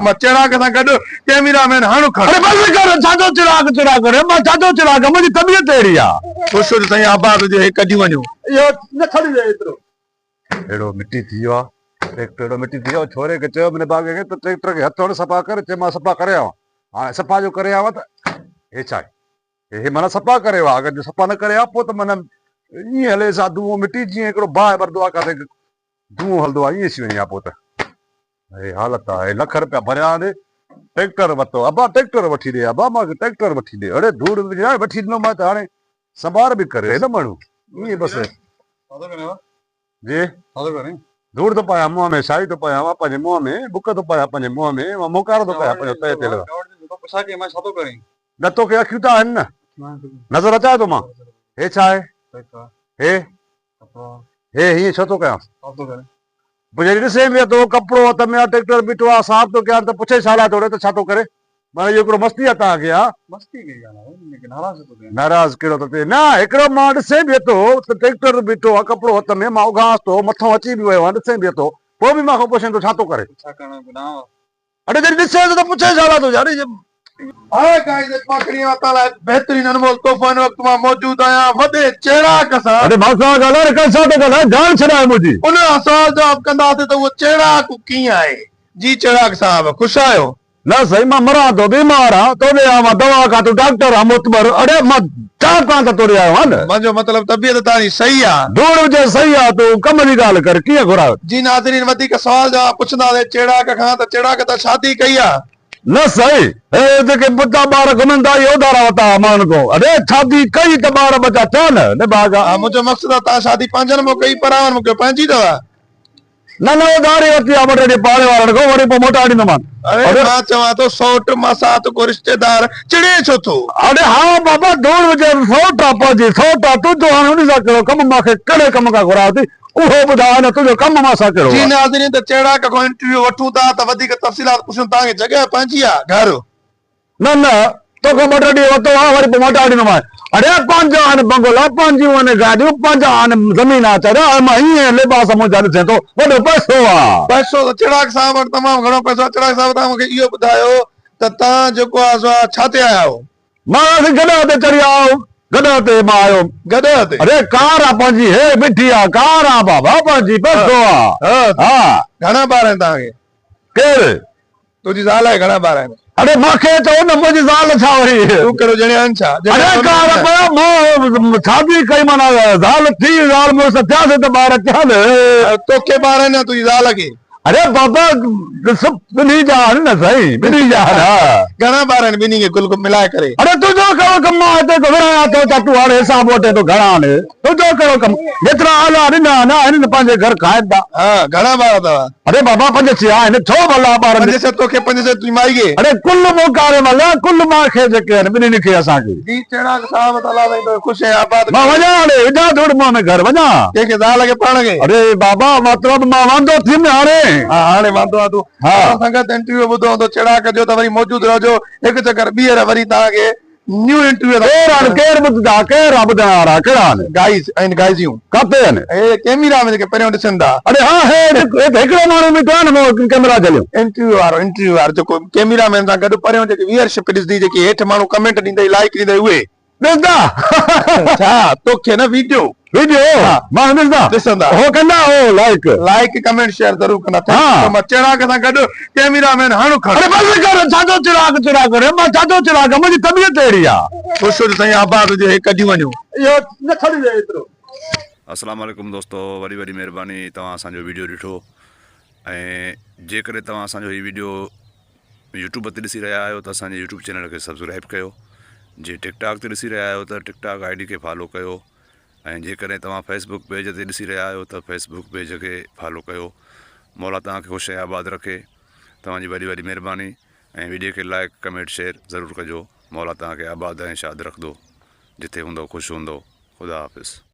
मां चिराग सां गॾु कैमरामैन हाणो खड़। अरे बस कर छाजो चिराग चिराग रे मां छाजो चिराग मुंहिंजी तबियत अहिड़ी आहे। ख़ुशि हुजे साईं आबाद हुजे हे कढी वञो। इहो न खड़ी रहे एतिरो अहिड़ो मिटी थी वियो आहे। ट्रैक्टर अहिड़ो मिटी थी वियो छोरे खे चयो मुंहिंजे बागे खे त ट्रैक्टर खे हथु हण सफ़ा करे चए मां सफ़ा करे आवां। हाणे सफ़ा जो करे आवां त हे छा आहे हे माना सफ़ा करे आवां अगरि सफ़ा न करे आवां पोइ त माना ईअं हले सा धुओं मिटी जीअं हिकिड़ो बाहि भरंदो आहे काथे धुओं हलंदो आहे ईअं थी वञे पोइ त हे हालत आहे। लख रुपया भरिया आहिनि ट्रैक्टर वरितो अबा ट्रैक्टर वठी ॾे अबा मूंखे ट्रैक्टर वठी ॾे। अड़े धूड़ वठी ॾिनो मां त हाणे संभार बि करे न माण्हू ईअं बसि जी धूड़ थो पायां मुंहं में शाही थो पायां पंहिंजे मुंहं में बुक थो पायां पंहिंजे मुंहं में मां मोकार थो पायां पंहिंजो तए ते न तोखे अखियूं त आहिनि न नज़र अचां थो मां हे छा आहे हे हीअं छो थो कयां पोइ जॾहिं ॾिसे बि थो कपिड़ो हथ में ट्रैक्टर बीठो आहे साफ़ थो कयां त पुछे छा लाइ थो त छा थो करे माना इहो हिकिड़ो मस्ती आहे तव्हांखे हा नाराज़ कहिड़ो थो थिए न हिकिड़ो मां ॾिसे बि थो त ट्रैक्टर बीठो आहे कपिड़ो हथ में मां उघांसि थो मथां अची बि वियो आहे ॾिसे बि थो पोइ बि मूंखां पुछे थो छा थो करे अड़े जॾहिं ॾिसे थो त पुछे छा लाइ थो यार बेहतरीन अनमोल तोहफ़ो हिन वक़्तु मां मौजूद आहियां वॾे चिराग सां। अरे मां सां ॻाल्हाए कंहिं सां थो ॻाल्हाए जान छॾाए मुंहिंजी उन सवाल जवाब कंदासीं त उहो चिराग कीअं आहे। जी चिराग साहब ख़ुशि आहियो न सही मां मरां थो बीमार आहियां तोड़े आयो मां दवा खां तूं डॉक्टर आहे मोतबर अड़े मां छा कां त तोड़े आयो आहे न मुंहिंजो मतिलबु तबियत तव्हांजी सही आहे धूड़ हुजे सही आहे तूं कम जी ॻाल्हि कर कीअं घुरायो जी नाज़रीन वधीक सवाल जवाब पुछंदासीं चिराग खां त चिराग त शादी कई आहे न सही हे जेके पुटा ॿार घुमनि था इहो उधारा वरिता माण्हुनि को अरे शादी कई त ॿार बचा थिया न भागा मुंहिंजो मक़सदु आहे तव्हां शादी पंहिंजनि मूं कई पर मूंखे पंहिंजी अथव न न उधारी वरिती आहे ॿ टे ॾींहं पाड़े वारनि खां वरी पोइ मोटाए ॾींदोमांनि अरे मां चवां थो सौट मसात को रिश्तेदार चिड़े छो थो अरे हा बाबा धूड़ हुजे सौट आहे पंहिंजी सौट आहे तुंहिंजो हाणे उन सां कहिड़ो कमु मूंखे कहिड़े कम खां घुरायो थी उहो ॿुधाए न तुंहिंजो कमु मां सां कहिड़ो जी नाज़रीन त चिराग खां इंटरव्यू वठूं था त वधीक तफ़सीलात पुछूं तव्हांखे जॻह पंहिंजी आहे घर न न तोखे ॿ टे ॾींहं वरितो आहे वरी पोइ मोटाए ॾींदोमांइ अरे पंहिंजा आहिनि बंगला पंहिंजियूं आहिनि गाॾियूं पंहिंजा आहिनि ज़मीन आहे चढ़िया मां हीअं लिबास मुंहिंजा ॾिसे थो वॾो पैसो आहे पैसो त चिराग साहब वटि तमामु घणो पैसो आहे। चिराग साहब तव्हां मूंखे इहो ॿुधायो त तव्हां जेको आहे छा ते आया आहियो मां गॾ ते चढ़ी आयो गॾ ते मां आयो गॾ ते अरे कार आहे पंहिंजी हे बीठी आहे कार आहे बाबा पंहिंजी पैसो आहे हा घणा ॿार आहिनि तव्हांखे केरु तुंहिंजी ज़ाल आहे घणा ॿार आहिनि अरे मूंखे चओ न मुंहिंजी ज़ाल छा वरी तूं कहिड़ो ॼणे आहिनि छा अरे कार मां शादी कई माना ज़ाल थी ज़ाल मुड़ुस थियासीं त ॿार थिया न तोखे ॿार आहिनि तुंहिंजी ज़ाल खे अरे बाबा ॿिन्ही जा आहिनि न साईं ॿिन्ही जा घणा ॿार आहिनि ॿिन्ही खे कुल मिलाए करे अरे तुंहिंजो कहिड़ो कमु आहे हिते तो विरहां थो त तूं हाणे हिसाब वठे थो घणा आहिनि तुंहिंजो कहिड़ो कमु जेतिरा आला ॾिना न आहिनि पंहिंजे घर खाइनि था हा घणा ॿार अथव अरे बाबा 5-6 आहिनि छो भला ॿार 5-6 तोखे 5-6 तुंहिंजी माई खे अरे कुल मोकारे महिल कुल मूंखे जेके आहिनि ॿिन्हिनि खे असांखे जी चिराग साहब ताला ख़ुशि ऐं आबाद मां वञा हाणे विझां थोड़ी मां घर वञा कंहिंखे ज़ाल खे पाण खे अरे बाबा मतिलबु मां वांदो थी न हाणे हा हाणे वांदो आहे तूं संगत इंटरव्यू ॿुधो हूंदो चिराग जो त वरी मौजूद रहजो हिकु चकर ॿीहर वरी तव्हांखे न्यू इंटरव्यू केरु ॿुधंदा केरु आहे ॿुधाइण वारा कहिड़ा आहिनि गाइस आहिनि गाइसियूं किथे आहिनि हे कैमरा में जेके पहिरियों ॾिसनि था अरे हा हे हिकिड़ो माण्हू बीठो आहे न कैमरा जलियो इंटरव्यू वारो जेको कैमरा मैन सां गॾु पहिरियों जेकी व्यूअरशिप ॾिसंदी जेकी हेठि माण्हू कमेंट ॾींदई लाइक ॾींदई उहे ॾिसंदा छा तोखे न वीडियो मां ॾिसंदा हो कंदा हो लाइक कमेंट शेयर ज़रूर कंदा मां चिराग सां गॾु कैमरा मैन हाणो खड़ अरे बस कर छाजो चिराग चिराग रे मां छाजो चिराग मुंहिंजी तबियत अहिड़ी आहे ख़ुशि हुजे साईं आबाद हुजे हे कढी वञो इहो न खड़ी रहे एतिरो। अस्सलाम वालेकुम दोस्तों वरी वरी महिरबानी तव्हां असांजो वीडियो ॾिठो ऐं जेकॾहिं तव्हां असांजो हीउ वीडियो यूट्यूब ते ॾिसी रहिया आहियो त असांजे यूट्यूब चैनल खे सब्सक्राइब कयो जे टिकटॉक ते ॾिसी रहिया आहियो त टिकटॉक ID खे फॉलो कयो ऐं जेकॾहिं तव्हां फेसबुक पेज ते ॾिसी रहिया आहियो त फेसबुक पेज खे फॉलो कयो। मौला तव्हांखे ख़ुशि ऐं आबाद रखे तव्हांजी वॾी वॾी महिरबानी ऐं वीडियो खे लाइक कमेंट शेयर ज़रूरु कजो। मौला तव्हांखे आबाद ऐं शाद रखंदो जिथे हूंदो ख़ुशि हूंदो। ख़ुदा हाफ़िज़।